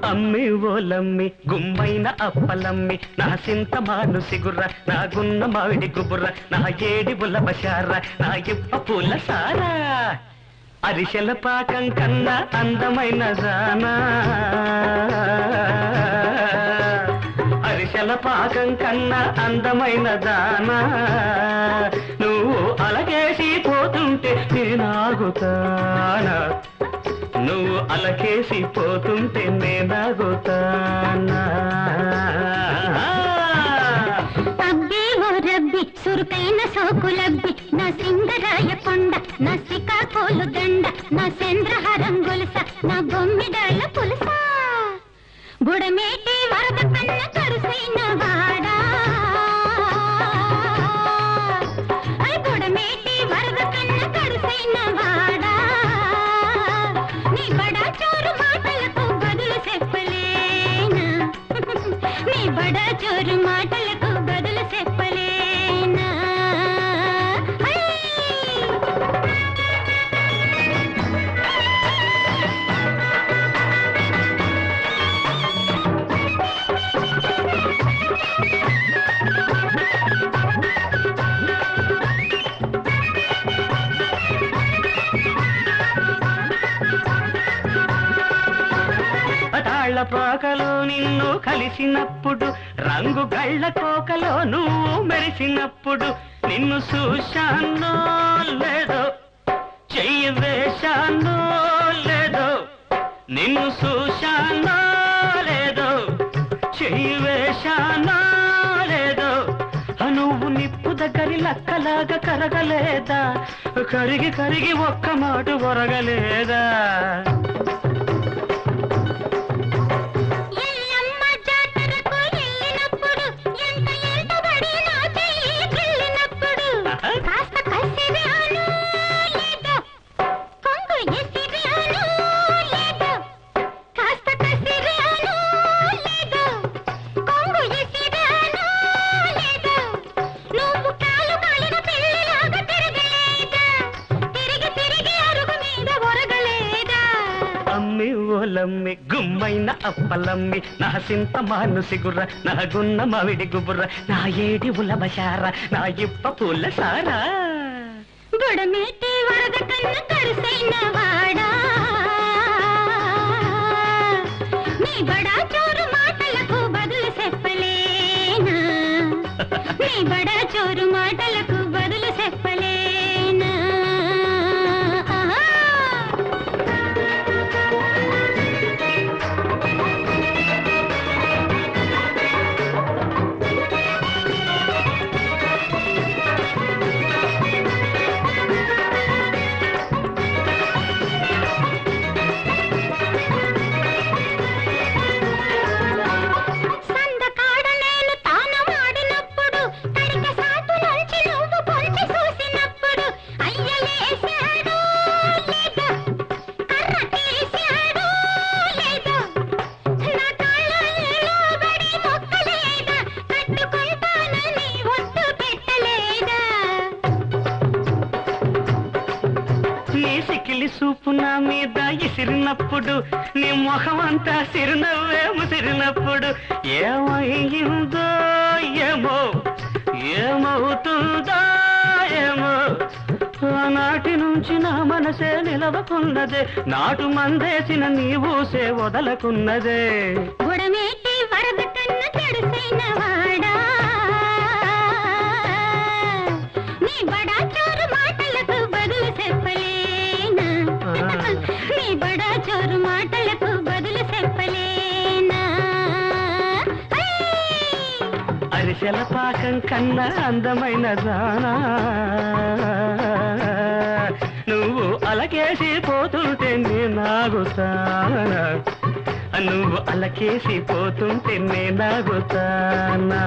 అమ్మి ఓలమ్మి గుమ్మైన అప్పలమ్మి నా సింతమాను సిగుర్ర నా గున్న మావిడి గుబుర్ర నా ఏడి బుల్ల బషార నా ఇప్ప పూల సారా అరిసెల పాకం కన్నా అందమైన జానా అరిసెల పాకం కన్నా అందమైన దానా నువ్వు అలగేసి పోతుంటే నేనాగుతానా నువ్వు అలకేసి పోతుంటే నేనాగుతానా అబ్బే ఓ రబ్బి సురుకైన సోకులబ్బి నా సింగరాయ కొండ నా సికాకోలు దండ నా చంద్రహారం గొలుస నా బొమ్మిడాల పులుస బుడమేటి వరద కన్న కరుసైన వాడా బుడమేటి వరద కన్న కరుసైన వాడా నీ బడా చోరు మాటలకు బదులు చెప్పలేనా నీ బడా చోరు మాటలకు బదులు చెప్పలేనా పాకలో నిన్ను కలిసినప్పుడు రంగు గళ్ళ కోకలో నువ్వు మెరిసినప్పుడు నిన్ను చూశానో లేదో చెయ్యి వేశానో లేదో నిన్ను చూశానో లేదో చెయ్యి వేశానో లేదో నువ్వు నిప్పు దగ్గరి లక్కలాగా కరగలేదా కరిగి కరిగి ఒక్క మాట ఒరగలేదా ఓలమ్మి గుమ్మైన అప్పలమ్మి నా సింతమాను సిగుర్ర నా గున్న మావిడి గుబుర్ర నా ఏడి ఉల బషార నా ఇప్ప పూల సారా బుడమేటి వరద కన్న కరుసైన వాడా నీ బడా చోరు మాటలకు బదులు చెప్పలేనా నీ బడా చోరు మాటలకు బదులు చెప్పలేనా చూపు నా మీద ఇసిరినప్పుడు నీ ముఖం అంతా సిరినవ్వే ముసిరినప్పుడు ఏమైందో ఏమో ఏమవుతుందో ఏమో ఆనాటి నుంచి నా మనసే నిలవకున్నదే నాటు మందేసిన నీ ఊసే వదలకున్నదే బుడమేటి వరద కన్న కరుసైన వాడా నీ బడా చోరు మాటలకు బదులు చెప్పలేనా నీ బడా చోరు మాటలకు బదులు చెప్పలేనా అరిసెల పాకం కన్నా అందమైన దానా నువ్వు అలకేసి పోతుంటే నేనాగుతానా నువ్వు అలకేసి పోతుంటే నేనాగుతానా